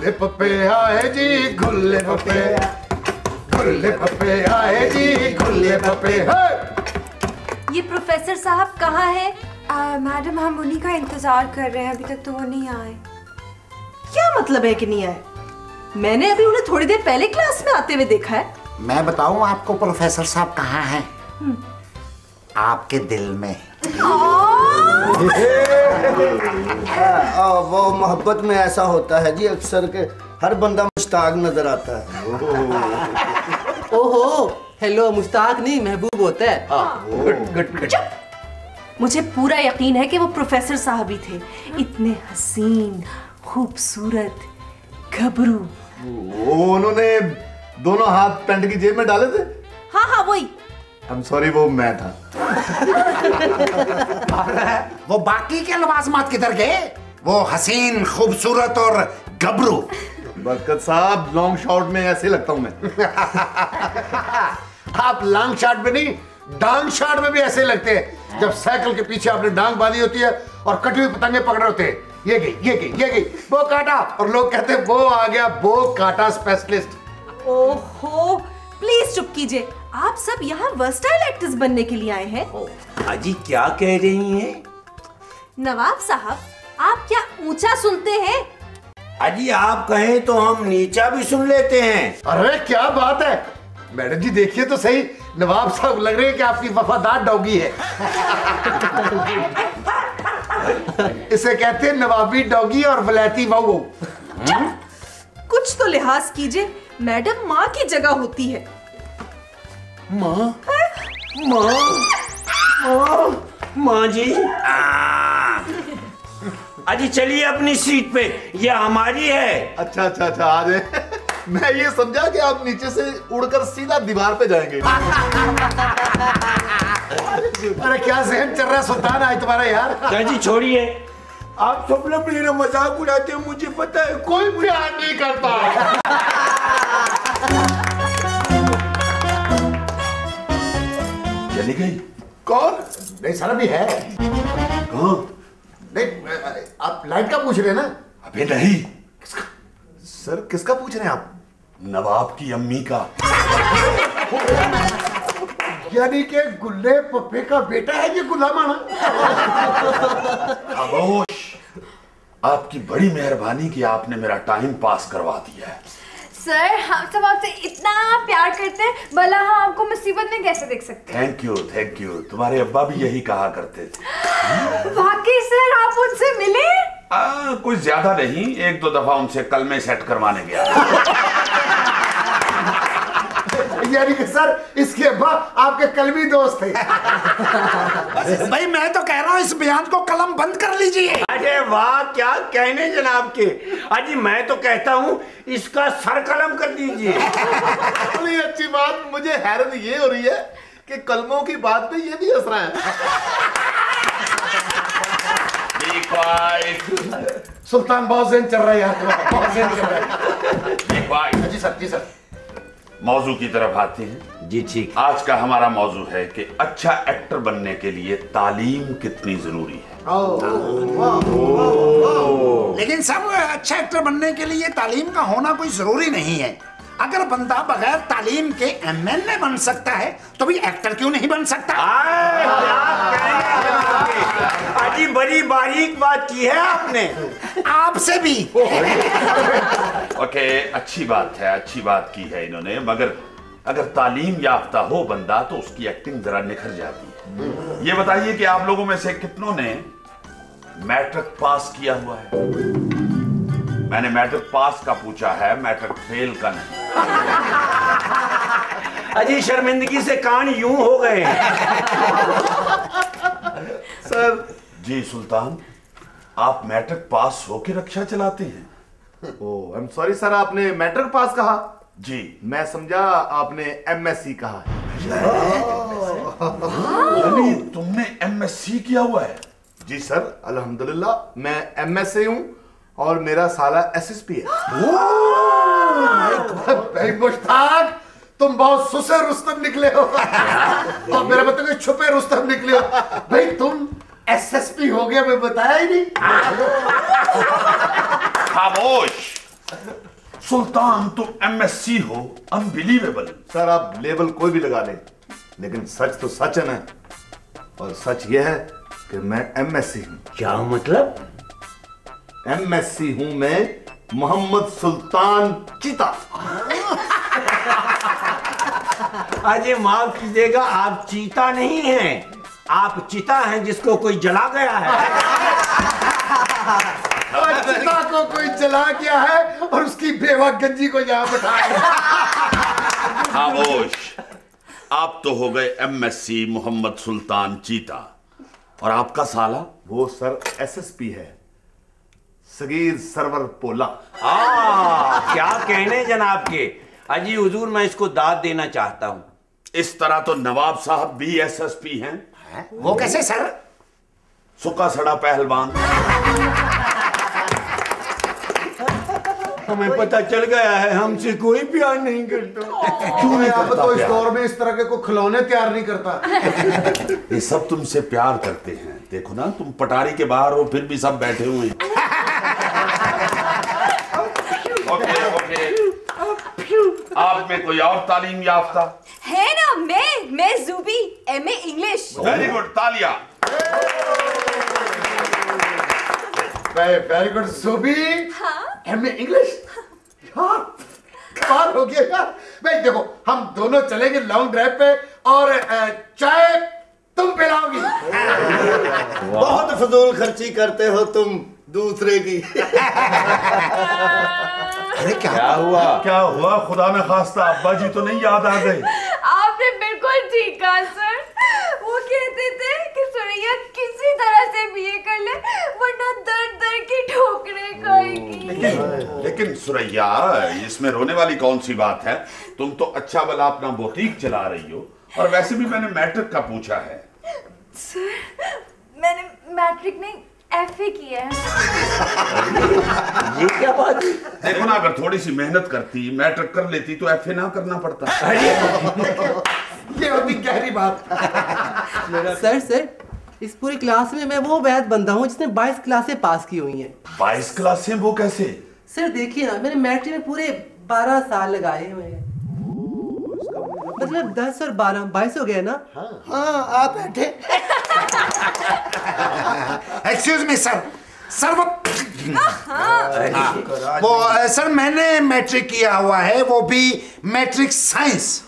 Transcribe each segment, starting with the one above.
गुल्ले पप्पे आए जी गुल्ले पप्पे, गुल्ले पप्पे आए जी गुल्ले पप्पे। ये प्रोफेसर साहब कहाँ है? मैडम हम उन्हीं का इंतजार कर रहे हैं, अभी तक तो वो नहीं आए। क्या मतलब है कि नहीं आए? मैंने अभी उन्हें थोड़ी देर पहले क्लास में आते हुए देखा है। मैं बताऊं आपको प्रोफेसर साहब कहाँ हैं? आपके दिल में। वो मोहब्बत में ऐसा होता है जी, अक्सर के हर बंदा मुश्ताक नजर आता है। ओहो, हेलो, मुश्ताक नहीं महबूब होता है। मुझे पूरा यकीन है कि वो प्रोफेसर साहब ही थे। इतने हसीन, खूबसूरत, घबरू। उन्होंने दोनों हाथ पैंट की जेब में डाले थे। हाँ हाँ वही। I'm sorry, वो मैं था। वो बाकी के लवाजमात किधर गए? वो हसीन, खूबसूरत और गबरू। बरकत साहब, लॉन्ग शॉट में ऐसे लगता हूं मैं। आप लॉन्ग शॉट में नहीं, डांग शॉट में भी ऐसे लगते हैं। जब साइकिल के पीछे आपने डांग बांधी होती है और कटी हुई पतंगे पकड़ रहे होते हैं, ये गई, ये गई, ये गई, वो काटा, और लोग कहते हैं वो आ गया वो काटा स्पेशलिस्ट। ओहो, प्लीज चुप कीजिए। आप सब यहाँ वर्सटाइल एक्टर्स बनने के लिए आए हैं। अजी क्या कह रही हैं? नवाब साहब, आप क्या ऊंचा सुनते हैं? अजी आप कहें तो हम नीचा भी सुन लेते हैं। अरे क्या बात है मैडम जी, देखिए तो सही, नवाब साहब लग रहे हैं कि आपकी वफादार डॉगी है। इसे कहते हैं नवाबी डॉगी और वलैती वाऊ। कुछ तो लिहाज कीजिए, मैडम माँ की जगह होती है। माँ? माँ? माँ जी? अजी चलिए अपनी सीट पे, ये हमारी है। अच्छा अच्छा अच्छा, आ जाए। मैं ये समझा कि आप नीचे से उड़कर सीधा दीवार पे जाएंगे। अरे क्या जहन चल रहा है सुल्तान आज तुम्हारा यार। क्या जी छोड़िए, आप सब लोग मेरा मजाक उड़ाते हैं, मुझे पता है। कोई प्यार नहीं करता। चली गई? कौन? नहीं सर अभी है। कहाँ? नहीं, आप लाइट का पूछ रहे हैं ना? अबे नहीं। सर किसका पूछ रहे हैं आप? नवाब की अम्मी का। यानी कि गुल्ले पप्पे का बेटा है ये गुलाम आना। खामोश, आपकी बड़ी मेहरबानी कि आपने मेरा टाइम पास करवा दिया है। सर हम सब आपसे इतना प्यार करते हैं, भला हम आपको मुसीबत में कैसे देख सकते हैं? Thank you, thank you. तुम्हारे अब्बा भी यही कहा करते थे। वाकई सर आप उनसे मिले? कुछ ज्यादा नहीं, एक दो दफा उनसे कल में सेट करवाने गया। यानी कि सर इसके अब्बा आपके कलमी दोस्त थे। भाई मैं तो कह रहा हूँ इस बयान को कलम बंद कर लीजिए। अरे वाह, क्या कहने जनाब के। अजी मैं तो कहता हूँ इसका सर कलम कर दीजिए। बड़ी अच्छी बात, मुझे हैरत ये हो रही है कि कलमों की बात पे ये भी हंस रहा है। सुल्तान बहुत ज़हन चल रहा है यार, बहुत ज़हन चल रहा है। जी सर, जी सर। मौजू की तरफ आते हैं। जी ठीक। आज का हमारा मौजू है कि अच्छा एक्टर बनने के लिए तालीम कितनी जरूरी है। लेकिन सब अच्छा एक्टर बनने के लिए तालीम का होना कोई जरूरी नहीं है। अगर बंदा बगैर तालीम के एमएलए बन सकता है तो भी एक्टर क्यों नहीं बन सकता? अजी बड़ी बारीक बात की है आपने। आपसे भी। ओके, अच्छी बात है, अच्छी बात की है इन्होंने, मगर अगर तालीम याफ्ता हो बंदा तो उसकी एक्टिंग जरा निखर जाती है। ये बताइए कि आप लोगों में से कितनों ने मैट्रिक पास किया हुआ है? मैंने मैट्रिक पास का पूछा है, मैट्रिक फेल का नहीं। अजी शर्मिंदगी से कान यूं हो गए। सर जी सुल्तान, आप मैट्रिक पास होके रक्षा चलाते हैं? ओह आई एम सॉरी सर, आपने मैट्रिक पास कहा? जी। मैं समझा आपने एमएससी कहा है। यानी तुमने एमएससी किया हुआ है? जी सर, अल्हम्दुलिल्लाह मैं एमएससी हूँ और मेरा साला एसएसपी है। भाई मुश्ताक, तुम बहुत सुसे रुस्तम निकले हो। और मेरा मतलब कि छुपे रुस्तम निकले हो। भाई तुम एसएसपी हो गया, मैं बताया ही नहीं। खामोश, सुल्तान तुम MSc हो, अनबिलीवेबल। सर आप लेबल कोई भी लगा लें, लेकिन सच तो सच है ना। और सच यह है कि मैं MSc हूं। क्या मतलब? MSc हूं मैं मोहम्मद सुल्तान चीता। अरे माफ कीजिएगा, आप चीता नहीं हैं, आप चिता हैं जिसको कोई जला गया है। और चिता को कोई जला गया है और उसकी बेवा गंजी को यहाँ बैठाया। खामोश, आप तो हो गए MSc मोहम्मद सुल्तान चीता, और आपका साला? वो सर SSP है, सगीर सरवर पोला। क्या कहने जनाब के। अजी हुजूर, मैं इसको दाद देना चाहता हूँ। इस तरह तो नवाब साहब भी SSP हैं। वो कैसे सर? सुखा सड़ा पहलवान। हमें पता चल गया है, हमसे कोई प्यार नहीं करता। क्यों नहीं? आप तो इस दौर में इस तरह के को खिलौने तैयार नहीं करता। ये सब तुमसे प्यार करते हैं। देखो ना, तुम पटारी के बाहर हो फिर भी सब बैठे हुए हैं। ओके। आप में कोई और तालीम याफ्ता है ना? मैं Zubi, MA English. Very good, तालिया। Very good Zubi. हाँ? MA English. यार कमाल हो गया यार। भाई देखो, हम दोनों चलेंगे लॉन्ग ड्राइव पे और चाय तुम पिलाओगी। बहुत फजूल खर्ची करते हो तुम दूसरे की। अरे क्या हुआ? क्या हुआ? खुदा न खास्ता अब्बा जी तो नहीं याद आ गए? आपने बिल्कुल ठीक कहा सर। वो कहते थे कि सुरैया किसी तरह से BA कर ले, वरना दर की ठोकरें खाएगी। लेकिन सुरैया, इसमें रोने वाली कौन सी बात है? तुम तो अच्छा भला अपना बुटीक चला रही हो, और वैसे भी मैंने मैट्रिक का पूछा है। सर मैंने मैट्रिक नहीं FA किया है। ये क्या बात है? देखो ना, अगर थोड़ी सी मेहनत करती, मैट्रिक कर लेती तो FA ना करना पड़ता। ये होती गहरी बात। सर इस पूरी क्लास में मैं वो वैद बंदा हूँ जिसने 22 क्लासें पास की हुई हैं। 22 क्लासें? वो कैसे? सर देखिए ना, मैंने मैट्रिक में पूरे 12 साल लगाए हुए हैं। मतलब 10 और 12 22 हो गया ना? हाँ आप बैठे। Excuse me sir. वो सर मैंने मैट्रिक किया हुआ है, वो भी मैट्रिक साइंस।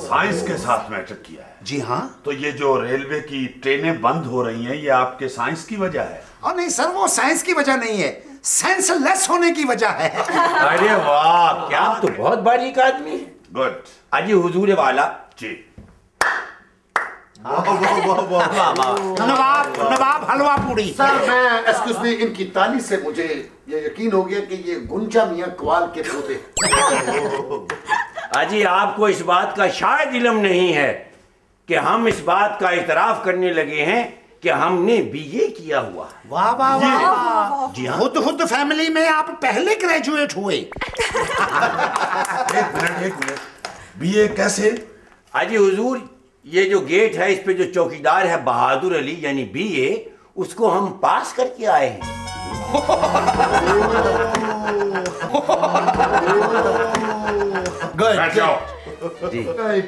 साइंस के साथ मैट्रिक किया है? जी हाँ। तो ये जो रेलवे की ट्रेनें बंद हो रही हैं, ये आपके साइंस की वजह है? और नहीं सर, वो साइंस की वजह नहीं है, सेंसलेस होने की वजह है। अरे वाह, क्या आप तो बहुत बारीक आदमी है। गुड। अजी हुजूर वाला जी। नवाब हलवा पूरी। सर मैं एक्सक्यूज मी, इनकी ताली से मुझे ये यकीन हो गया कि ये गुंजा मियां कवाल के पोते। अजी आपको इस बात का शायद इल्म नहीं है कि हम इस बात का इतराफ करने लगे हैं कि हमने BA किया हुआ। वाह वाह वाह। जी हाँ, खुद फैमिली में आप पहले ग्रेजुएट हुए। एक मिनट, BA कैसे? अजी हुजूर, ये जो गेट है, इस पे जो चौकीदार है बहादुर अली यानी BA, उसको हम पास करके आए हैं। बैठ जाओ। जी।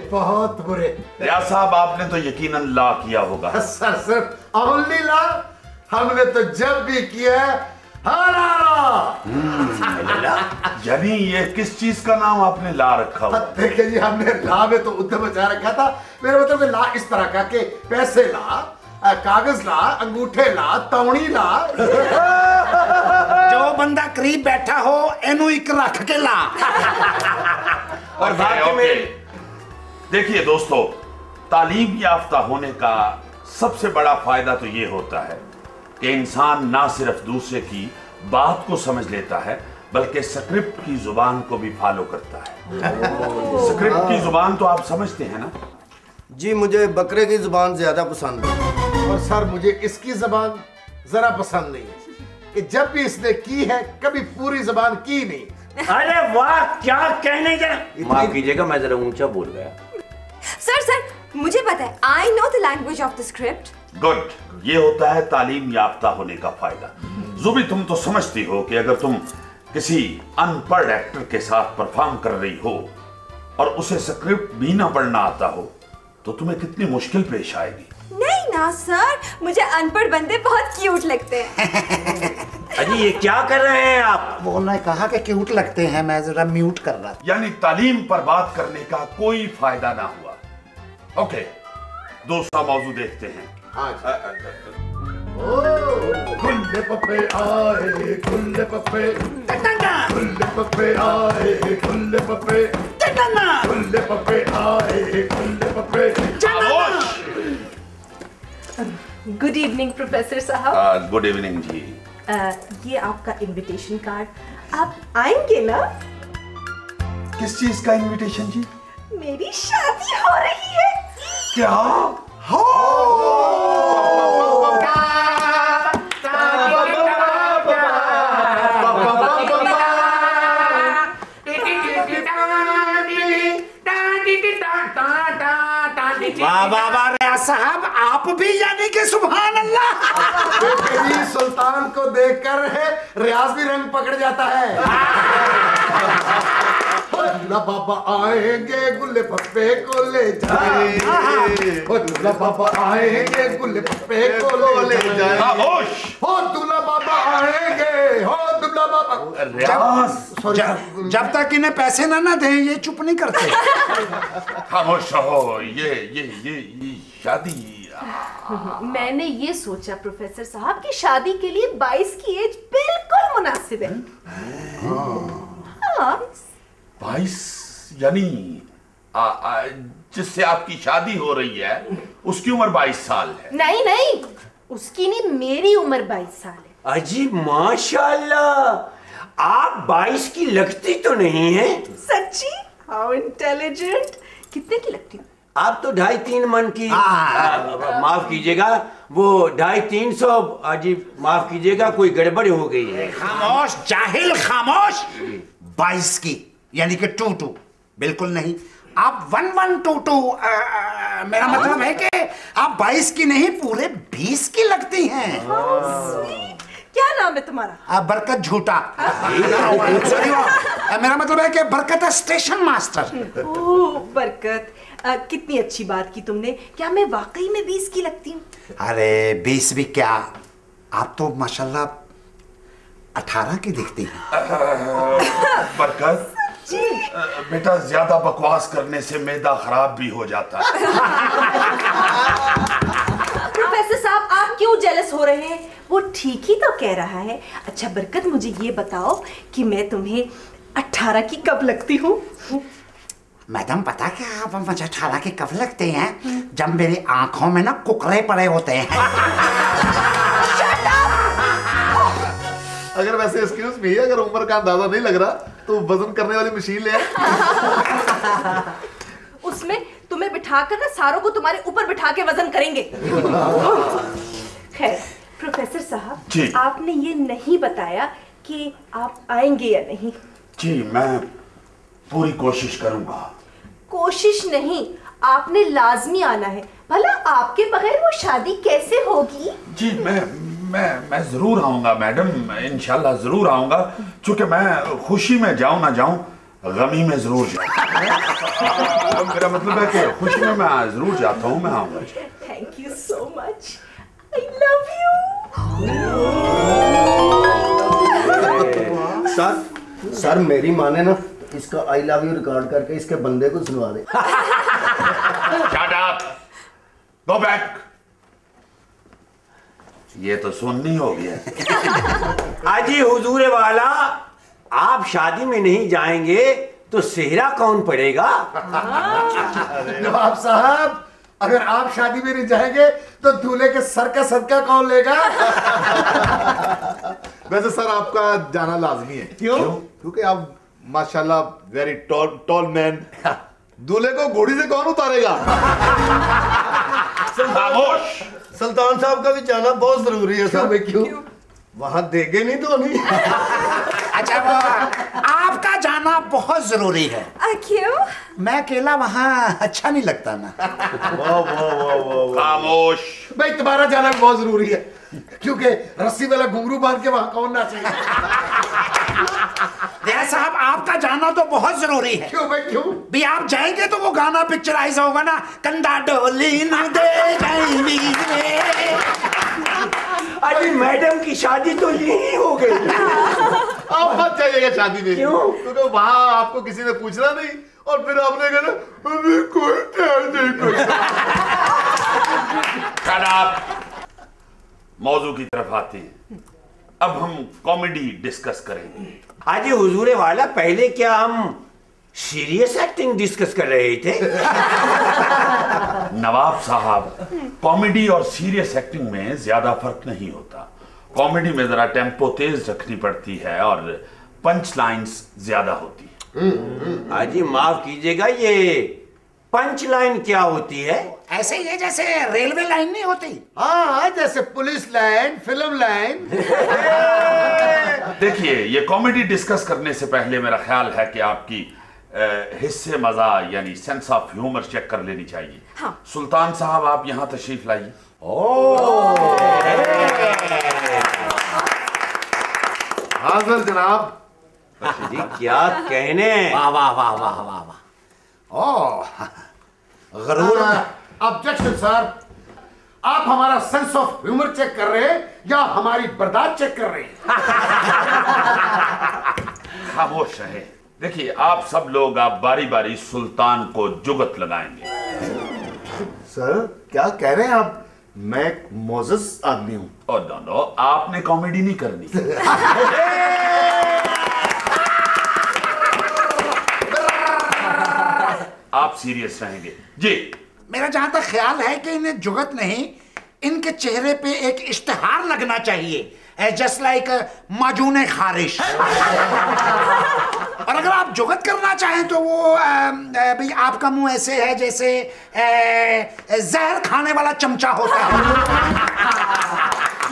बहुत बुरे। रियाज साहब, आपने तो यकीनन लॉ किया होगा। सर सिर्फ ओनली लॉ? हमने तो जब भी किया है यानी ये किस चीज का नाम आपने ला रखा हुआ? देखिए जी, हमने ला में तो उद्यम बचा रखा था। मेरा मतलब ला इस तरह का कि पैसे ला, कागज ला, अंगूठे ला, तौणी ला। जो बंदा करीब बैठा हो एनु एक रख के ला। और बाकी में देखिए दोस्तों, तालीम याफ्ता होने का सबसे बड़ा फायदा तो ये होता है कि इंसान ना सिर्फ दूसरे की बात को समझ लेता है, बल्कि स्क्रिप्ट की जुबान को भी फॉलो करता है। स्क्रिप्ट की जुबान तो आप समझते हैं ना? जी, मुझे बकरे की जुबान ज्यादा पसंद है। और सर मुझे इसकी जबान जरा पसंद नहीं है कि जब भी इसने की है कभी पूरी जबान की नहीं। अरे वाह, क्या कहने जा। माफ कीजिएगा, मैं जरा ऊंचा बोल गया। सर मुझे पता है, I know the language of the script. Good, ये होता है तालीम याफ्ता होने का फायदा। ज़ुबी, तुम तो समझती हो कि अगर तुम किसी अनपढ़ एक्टर के साथ परफॉर्म कर रही हो और उसे स्क्रिप्ट भी ना पढ़ना आता हो तो तुम्हें कितनी मुश्किल पेश आएगी। नहीं ना सर, मुझे अनपढ़ बंदे बहुत क्यूट लगते हैं। अजी ये क्या कर रहे हैं आप? वो उन्होंने कहा कि क्यूट लगते हैं, मैं जरा म्यूट कर रहा था। यानी तालीम पर बात करने का कोई फायदा ना हुआ। ओके, दूसरा मौजू देखते हैं। खुले पप्पे आए, खुले पप्पे, खुले पप्पे आए, खुले पप्पे, खुले पप्पे आए, खुले पप्पे। गुड इवनिंग प्रोफेसर साहब। गुड इवनिंग जी। ये आपका इनविटेशन कार्ड, आप आएंगे ना? किस चीज का इनविटेशन जी? मेरी शादी हो रही है। क्या? वाह वाह वाह रियाज साहब, आप भी यानी कि सुभान अल्लाह। बेटी सुल्तान को देखकर है रियाज भी रंग पकड़ जाता है। दूल्हा बाबा आएंगे गुल्ले पप्पे को ले जाएंगे, दूल्हा बाबा आएंगे गुल्ले पप्पे को ले जाएंगे। खामोश। हो दूल्हा बाबा आएंगे, हो दूल्हा बाबा। जब तक इन्हें पैसे ना दें ये चुप नहीं करते। खामोश रहो। ये शादी। मैंने ये सोचा प्रोफेसर साहब कि शादी के लिए 22 की एज बिल्कुल मुनासिब है। हाँ। 22 यानी जिससे आपकी शादी हो रही है उसकी उम्र 22 साल है। नहीं, उसकी नहीं, मेरी उम्र 22 साल है। अजी माशाल्लाह, आप 22 की लगती तो नहीं है। सच्ची? How intelligent. कितने की लगती हूँ? आप तो 2.5-3 मन की। माफ कीजिएगा, वो 250-300। अजी माफ कीजिएगा, कोई गड़बड़ हो गई है। खामोश जाहिल, खामोश। 22 की यानी कि 22 बिल्कुल नहीं, आप 1122। मेरा मतलब है कि आप 22 की नहीं पूरे 20 की लगती हैं। क्या नाम है तुम्हारा? बरकत झूठा। मेरा मतलब है कि बरकत स्टेशन मास्टर। ओह बरकत, कितनी अच्छी बात की तुमने। क्या मैं वाकई में 20 की लगती हूँ? अरे 20 भी क्या, आप तो माशाल्लाह 18 की दिखती हैं। बरकत बेटा, ज्यादा बकवास करने से मैदा खराब भी हो जाता है। प्रोफेसर साहब, आप क्यों जेलस हो रहे हैं? वो ठीक ही तो कह रहा है। अच्छा बरकत, मुझे ये बताओ कि मैं तुम्हें 18 की कब लगती हूँ? मैडम पता क्या, आप मुझे 18 के कब लगते हैं? जब मेरी आंखों में ना कुकरे पड़े होते हैं। अगर वैसे एक्सक्यूज मी, अगर उम्र का अंदाजा नहीं लग रहा तो वजन करने वाली मशीन ले आए। उसमें तुम्हें बिठाकर ना सारों को तुम्हारे ऊपर बिठा के वजन करेंगे। खैर प्रोफेसर साहब, आपने ये नहीं बताया कि आप आएंगे या नहीं। जी मैं पूरी कोशिश करूंगा। कोशिश नहीं, आपने लाजमी आना है। भला आपके बगैर वो शादी कैसे होगी? जी मैं जरूर आऊंगा मैडम, इंशाल्लाह जरूर आऊंगा। क्योंकि मैं खुशी में जाऊं ना जाऊं, गमी में जरूर जाऊं। मेरा मतलब है कि खुशी में मैं जरूर जाता हूं, मैं आऊंगा। Thank you so much, I love you. Sir मेरी माने ना, इसका आई लव यू रिकॉर्ड करके इसके बंदे को सुनवा दे। Shut up, go back. ये तो सुननी हो गया। अजी हुजूर वाला, आप शादी में नहीं जाएंगे तो सेहरा कौन पड़ेगा? नवाब साहब, अगर आप शादी में नहीं जाएंगे तो दूल्हे के सर का सदका कौन लेगा? वैसे सर आपका जाना लाजमी है। क्यों? क्योंकि आप माशाल्लाह वेरी टॉल मैन। दूल्हे को घोड़ी से कौन उतारेगा? खामोश। सुल्तान साहब का भी जाना बहुत जरूरी है सर। क्यों? वहां देंगे नहीं तो नहीं। अच्छा, आपका जाना बहुत जरूरी है। क्यों? मैं अकेला वहाँ अच्छा नहीं लगता ना। वाह वाह वाह वाह। खामोश। भाई तुम्हारा जाना भी बहुत जरूरी है, क्योंकि रस्सी वाला घुंघरू बांध के वहां कौन नाचेगा? दया साहब आपका जाना तो बहुत जरूरी है। क्यों भाई क्यों? भी आप जाएंगे तो वो गाना पिक्चराइज होगा ना, कंधा डोली न दे जाएंगी रे। अजी मैडम की शादी तो यही हो गई। आप मत जाइएगा शादी में। क्यों? क्योंकि वहां आपको किसी ने पूछना नहीं और फिर आपने कहा अभी कोई प्यार नहीं करता। मौजू की तरफ आते हैं। अब हम कॉमेडी डिस्कस करेंगे। अजी हुजूरे वाला, पहले क्या हम सीरियस एक्टिंग डिस्कस कर रहे थे? नवाब साहब, कॉमेडी और सीरियस एक्टिंग में ज्यादा फर्क नहीं होता। कॉमेडी में जरा टेम्पो तेज रखनी पड़ती है और पंच लाइन्स ज्यादा होती है। अजी माफ कीजिएगा, ये पंच लाइन क्या होती है? ऐसे ही है जैसे रेलवे लाइन नहीं होती। हाँ, जैसे पुलिस लाइन, फिल्म लाइन। देखिए, ये कॉमेडी डिस्कस करने से पहले मेरा ख्याल है कि आपकी हिस्से मजा यानी सेंस ऑफ ह्यूमर चेक कर लेनी चाहिए। हाँ। सुल्तान साहब, आप यहाँ तशरीफ लाइए। हाजिर जनाब। जी क्या कहने। वाह वाह वाह वाह वाह वाह। ओह, गरूर। ऑब्जेक्शन सर, आप हमारा सेंस ऑफ ह्यूमर चेक कर रहे हैं या हमारी बर्दाश्त चेक कर रहे हैं? खामोश रहे। देखिए, आप सब लोग आप बारी बारी सुल्तान को जुगत लगाएंगे। सर क्या कह रहे हैं आप? मैं एक मोजस आदमी हूं। और नो, आपने कॉमेडी नहीं करनी। आप सीरियस रहेंगे जी। मेरा जहां तक ख्याल है कि इन्हें जुगत नहीं, इनके चेहरे पे एक इश्तिहार लगना चाहिए, जस्ट लाइक माजून खारिश। और अगर आप जुगत करना चाहें तो वो भाई आपका मुंह ऐसे है जैसे जहर खाने वाला चमचा होता है।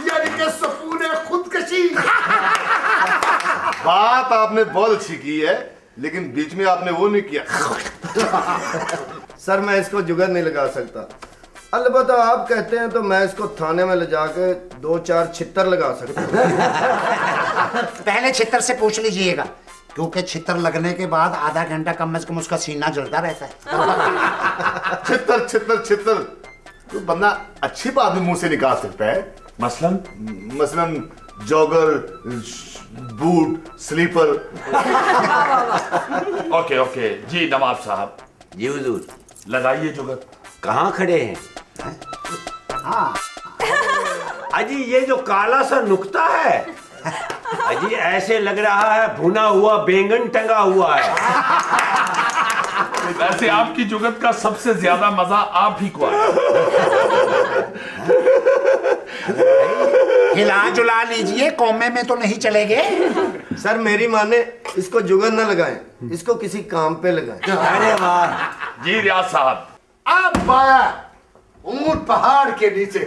यानी कि सुकून खुदकशी। बात आपने बहुत अच्छी की है, लेकिन बीच में आपने वो नहीं किया। सर मैं इसको जुगत नहीं लगा सकता। अलबत्ता आप कहते हैं तो मैं इसको थाने में ले जाके 2-4 छित्तर लगा सकता हूँ। पहले छितर से पूछ लीजिएगा, क्योंकि छितर लगने के बाद आधा घंटा कम से कम उसका सीना जलता रहता है। छितर छितर छितर तो बंदा अच्छी बात भी मुंह से निकाल सकता है। मसलन jogger, boot, slipper. Okay okay जी। नवाब साहब जी हुजूर। लगाइए जुगत। कहाँ खड़े हैं? हाँ। अजी ये जो काला सा नुक्ता है, अजी ऐसे लग रहा है भुना हुआ बैंगन टंगा हुआ है। वैसे आपकी जुगत का सबसे ज्यादा मजा आप ही को आया। हिला जुला लीजिए, कौमे में तो नहीं चलेंगे। सर मेरी माने इसको जुगत न लगाएं, इसको किसी काम पे लगाएं। अरे वाह। जी रियाज साहब। आप पाया ऊंट पहाड़ के नीचे।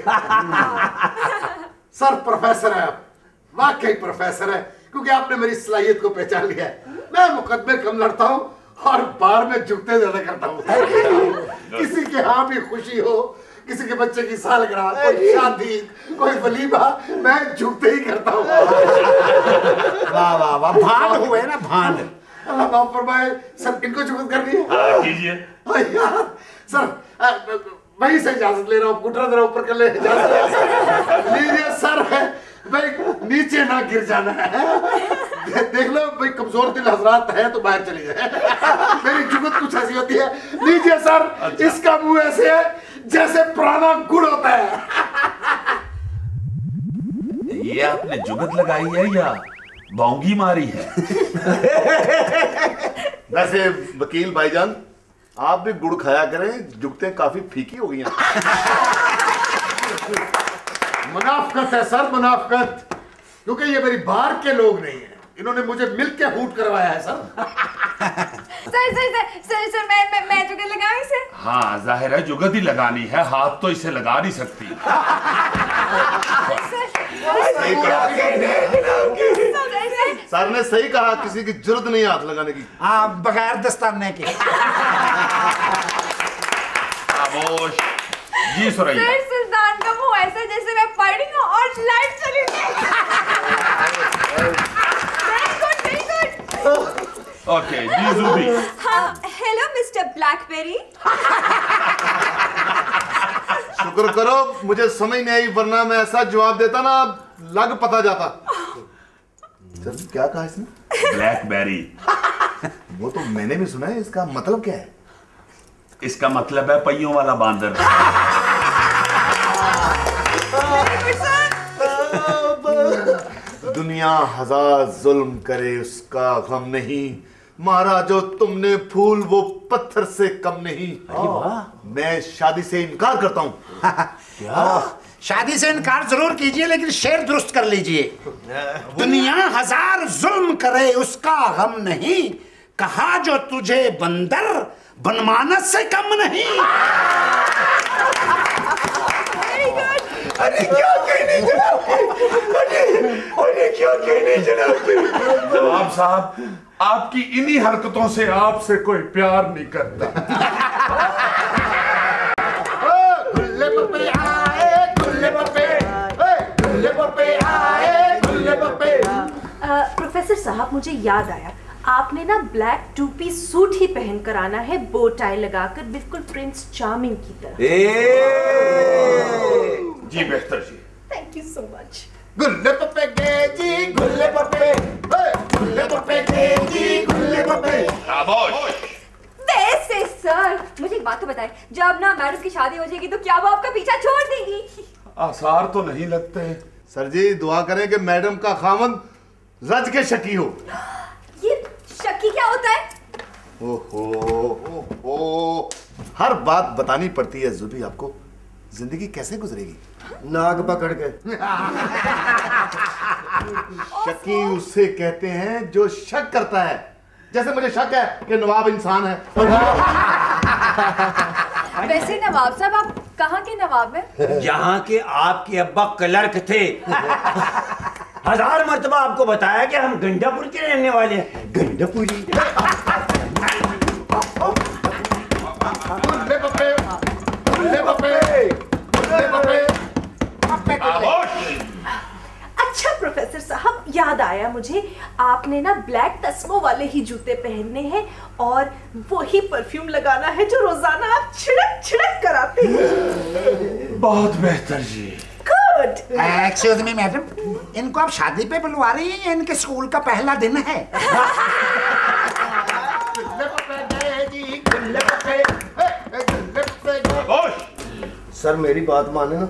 सर प्रोफेसर है आप, वाकई प्रोफेसर है, क्योंकि आपने मेरी सलाहियत को पहचान लिया है। मैं मुकदमे कम लड़ता हूँ और बार में झुकते ज्यादा करता हूँ। किसी के यहाँ भी खुशी हो, किसी के बच्चे की सालगिरह, कोई शादी, कोई वलीमा, मैं झुकते ही करता हूँ। वाह वाह वाह, भान हुए ना भान। अल्लाह माफ फरमाए। सर इनको जुगत करनी है? कीजिए। यार सर वहीं से इजाजत ले रहा हूँ, घुटना जरा ऊपर कर ले। इजाजत लीजिए सर, भाई नीचे ना गिर जाना है। देख लो भाई, कमजोर दिल हजरात है तो बाहर चली जाए। मेरी जुगत कुछ ऐसी होती है। लीजिए सर। अच्छा। इसका मुंह ऐसे है जैसे पुराना गुड़ होता है। ये आपने जुगत लगाई है या बौंगी मारी है? वैसे वकील भाईजान, आप भी गुड़ खाया करें, जुगतें काफी फीकी हो गई हैं। मुनाफकत है सर, मुनाफकत, क्योंकि ये मेरी बार के लोग नहीं है, इन्होंने मुझे मिल के हूट करवाया है सर। सर मैं जुगत लगाऊं इसे? हाँ जाहिर है जुगत ही लगानी है, हाथ तो इसे लगा नहीं सकती। सर ने सही कहा, किसी की जरूरत नहीं हाथ लगाने की। हाँ, बगैर दस्ताने के। खामोश। जी सुरैया। सर सुल्तान का मुंह ऐसा जैसे मैं पढ़ रही हूँ और लाइट चली गई। Very good, very good. Okay जी जूबी। हाँ, हेलो मिस्टर ब्लैकबेरी। शुक्र करो मुझे समझ नहीं आई, वरना मैं ऐसा जवाब देता ना लग पता जाता। सर क्या कहा इसने? ब्लैकबेरी। वो तो मैंने भी सुना है, इसका मतलब क्या है? इसका मतलब है पहियों वाला बांदर। दुनिया हजार जुल्म करे उसका गम नहीं, महाराजो तुमने फूल वो पत्थर से कम नहीं। मैं शादी से इनकार करता हूँ। क्या? शादी से इनकार जरूर कीजिए, लेकिन शेर दुरुस्त कर लीजिए। दुनिया हजार जुल्म करे उसका गम नहीं, कहा जो तुझे बंदर बनमानस से कम नहीं। अरे क्या कहने जनाब, अरे क्या कहने जनाब। नवाब साहब, आपकी इन्हीं हरकतों से आपसे कोई प्यार नहीं करता। गुल्ले पप्पे आए, गुल्ले पप्पे, गुल्ले पप्पे आए, गुल्ले पप्पे। प्रोफेसर साहब, मुझे याद आया, आपने ना ब्लैक 2 पीस सूट ही पहन कर आना है, बो टाई लगाकर, बिल्कुल प्रिंस चार्मिंग की तरह। जी बेहतर जी। Thank you so much. गुल्ले पप्पे गए जी, गुल्ले पप्पे, गुल्ले पप्पे गए जी, गुल्ले पप्पे। खामोश। वैसे सर, मुझे एक बात तो बताएं, जब ना मैडम की शादी हो जाएगी तो क्या वो आपका पीछा छोड़ देगी? आसार तो नहीं लगते। सर जी दुआ करें कि मैडम का खामन रज के शकी हो। ये शकी क्या होता है? ओहो, हर बात बतानी पड़ती है जुबी आपको। जिंदगी कैसे गुजरेगी? नाक पकड़ के। शकी उसे कहते हैं जो शक करता है, जैसे मुझे शक है कि नवाब इंसान है। वैसे नवाब साहब, आप कहाँ के नवाब हैं? जहाँ के आपके अब्बा क्लर्क थे। 1000 मर्तबा आपको बताया कि हम गंडापुर के रहने वाले हैं। गंडापुरी। गुल्ले पप्पे, गुल्ले पप्पे, गुल्ले पप्पे। अच्छा प्रोफेसर साहब, याद आया मुझे, आपने ना ब्लैक तस्मों वाले ही जूते पहनने हैं और वही परफ्यूम लगाना है जो रोजाना आप छिड़क छिड़क कराते हैं। बहुत बेहतर जी। गुड। एक्सक्यूज मी मैडम, इनको आप शादी पे बुलवा रही हैं या इनके स्कूल का पहला दिन है? गुल्ले पप्पे गए जी, गुल्ले पप्पे, गुल्ले पप्पे गए। सर मेरी बात माने ना,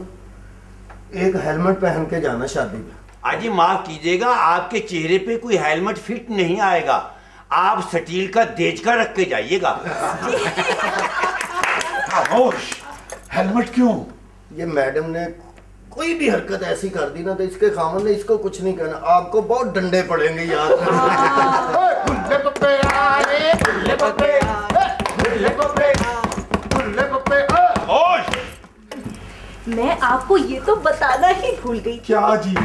एक हेलमेट पहन के जाना शादी में। अजी माफ कीजिएगा, आपके चेहरे पे कोई हेलमेट फिट नहीं आएगा। आप स्टील का देचका रख के जाइएगा। खामोश। हेलमेट क्यों? ये मैडम ने कोई भी हरकत ऐसी कर दी ना तो इसके खामन ने इसको कुछ नहीं कहना, आपको बहुत डंडे पड़ेंगे यार। गुल्ले पप्पे आए, गुल्ले पप्पे, गुल्ले पप्पे, गुल्ले पप्पे। खामोश। मैं आपको ये तो बताना ही भूल गई। क्या जी?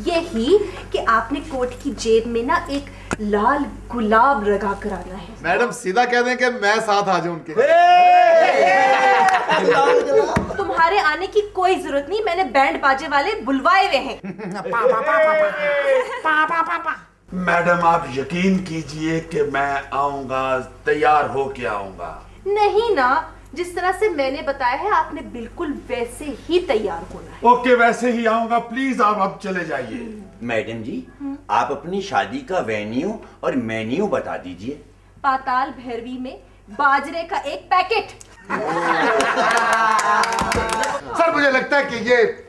यही कि आपने कोट की जेब में ना एक लाल गुलाब लगा कर आना है। मैडम सीधा कह दें कि मैं साथ आ जाऊं उनके। तुम्हारे आने की कोई जरूरत नहीं, मैंने बैंड बाजे वाले बुलवाए हुए हैं। मैडम आप यकीन कीजिए कि मैं आऊंगा, तैयार हो के आऊंगा। नहीं ना, जिस तरह से मैंने बताया है आपने बिल्कुल वैसे ही तैयार होना है। ओके, वैसे ही आऊंगा। प्लीज आप अब चले जाइए। मैडम जी, आप अपनी शादी का वेन्यू और मेन्यू बता दीजिए। पाताल भैरवी में बाजरे का एक पैकेट। सर मुझे लगता है कि ये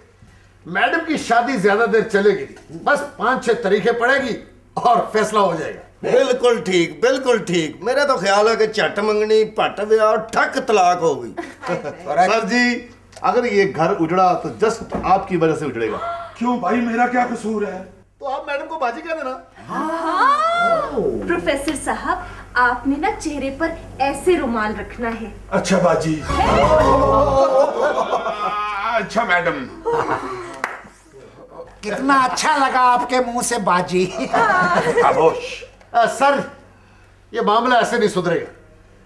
मैडम की शादी ज्यादा देर चलेगी नहीं, बस 5-6 तरीके पड़ेगी और फैसला हो जाएगा। बिल्कुल ठीक, बिल्कुल ठीक। मेरा तो ख्याल है कि झट मंगनी पट ब्याह और ठक तलाक हो गई। सर जी अगर ये घर उजड़ा तो जस्ट आपकी वजह से उजड़ेगा। क्यों भाई, मेरा क्या कसूर है? तो आप मैडम को बाजी कह देना। प्रोफेसर साहब, आपने ना चेहरे पर ऐसे रुमाल रखना है। अच्छा बाजी। अच्छा मैडम। कितना अच्छा लगा आपके मुंह से बाजी। खामोश। सर ये मामला ऐसे नहीं सुधरेगा।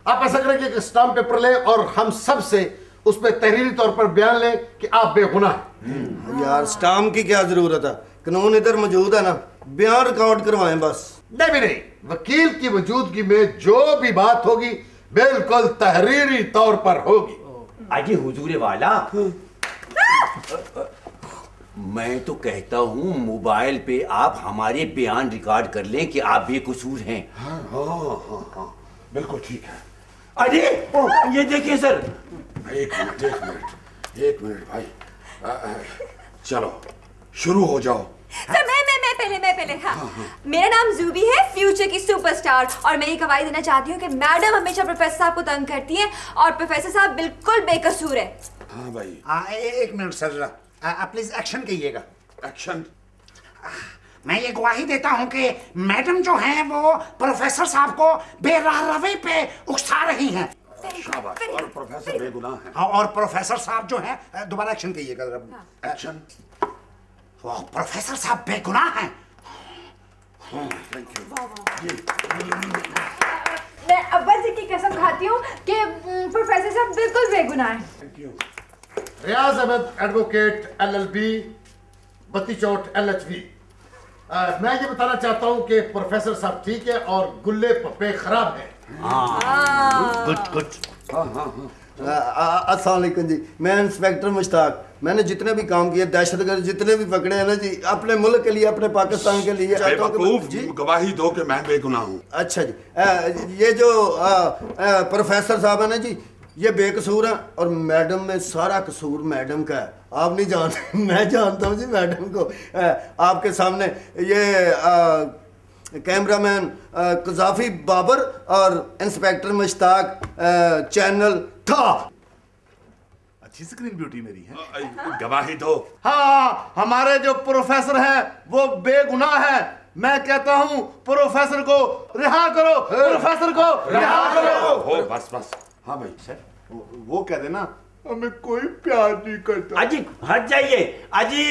आप ऐसा करेंगे कि स्टाम्प पेपर ले और हम सब से उस पर तहरीरी तौर पर बयान लें कि आप बेगुनाह हैं। यार स्टाम्प की क्या जरूरत है, कानून इधर मौजूद है ना, बयान रिकॉर्ड करवाएं बस। नहीं भी नहीं, वकील की मौजूदगी में जो भी बात होगी बिल्कुल तहरीरी तौर पर होगी। अजी हुजूर वाला, मैं तो कहता हूँ मोबाइल पे आप हमारे बयान रिकॉर्ड कर लें कि आप बेकसूर हैं। हाँ, बिल्कुल ठीक है। अरे ये देखिए सर। एक मिनट भाई, चलो शुरू हो जाओ। सर मैं पहले हाँ। मेरा नाम जूबी है, फ्यूचर की सुपरस्टार, और मैं ये गवाही देना चाहती हूँ कि मैडम हमेशा प्रोफेसर साहब को तंग करती हैं और प्रोफेसर साहब बिल्कुल बेकसूर है। हाँ भाई। एक मिनट सर, प्लीज एक्शन कीजिएगा। एक्शन। मैं ये गवाही देता हूँ कि मैडम जो हैं वो प्रोफेसर साहब को बेरहरवी पे उकसा रही हैं। शाबाश। और प्रोफेसर बेगुनाह हैं। हाँ, और प्रोफेसर साहब जो हैं, दोबारा एक्शन कीजिएगा जरा। एक्शन। वो प्रोफेसर साहब बेगुनाह हैं। मैं अब्बा जी की कसम खाती हूँ कि प्रोफेसर साहब बिल्कुल बेगुनाह हैं। रियाज अहमद एडवोकेट LLB 32 चौट LHV। मैं ये बताना चाहता हूँ कि प्रोफेसर साहब ठीक है और गुल्ले पप्पे खराब हैं। गुड। अस्सलाम वालेकुम जी, मैं इंस्पेक्टर मुश्ताक। मैंने जितने भी काम किए, दहशतगर्द जितने भी पकड़े हैं ना जी, अपने मुल्क के लिए, अपने पाकिस्तान के लिए बेवकूफ, गवाही दो कि मैं बेगुनाह हूँ। अच्छा जी, ये जो प्रोफेसर साहब है ना जी, ये बेकसूर हैं और मैडम में सारा कसूर मैडम का है। आप नहीं जानते, मैं जानता हूँ जी मैडम को। आपके सामने ये कैमरामैन कजाफी बाबर और इंस्पेक्टर मुश्ताक चैनल था। अच्छी स्क्रीन ब्यूटी मेरी है। गवाही दो। हाँ, हमारे जो प्रोफेसर हैं वो बेगुनाह है। मैं कहता हूँ प्रोफेसर को रिहा करो, प्रोफेसर को रिहा करो। हो बस। हाँ भाई सर, वो कह देना हमें कोई प्यार नहीं करता। अजी हट जाइए। अजी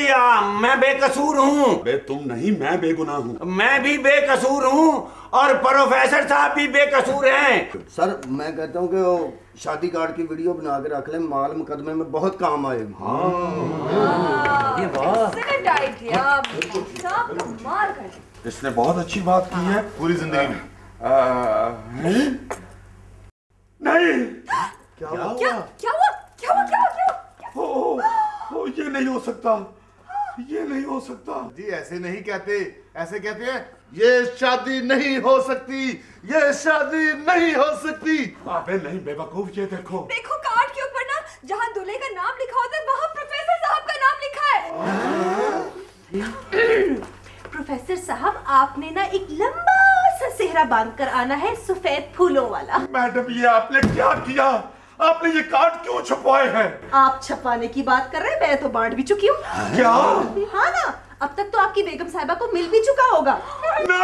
मैं बेकसूर हूँ। बे तुम नहीं, मैं बेगुनाह हूँ। मैं भी बेकसूर हूँ और प्रोफेसर साहब भी बेकसूर हैं। सर मैं कहता हूँ कि वो शादी कार्ड की वीडियो बना के रख लें, माल मुकदमे में बहुत काम आएगी। इसने बहुत अच्छी बात की है पूरी जिंदगी में। नहीं। क्या हुआ? हो, ये नहीं हो सकता, ये नहीं हो सकता जी। ऐसे नहीं कहते, ऐसे कहते हैं ये शादी नहीं हो सकती, ये शादी नहीं हो सकती। अबे नहीं बेवकूफ, ये देखो कार्ड के ऊपर ना जहाँ दूल्हे का नाम लिखा होता है वहाँ प्रोफेसर साहब का नाम लिखा है। प्रोफेसर साहब, आपने ना एक लंबा सा सेहरा बांध कर आना है, सफेद फूलों वाला। मैडम ये आपने क्या किया? आपने ये कार्ड क्यों छपवाए हैं? आप छपवाने की बात कर रहे हैं, मैं तो बांट भी चुकी हूँ। क्या? हाँ ना, अब तक तो आपकी बेगम साहिबा को मिल भी चुका होगा। No!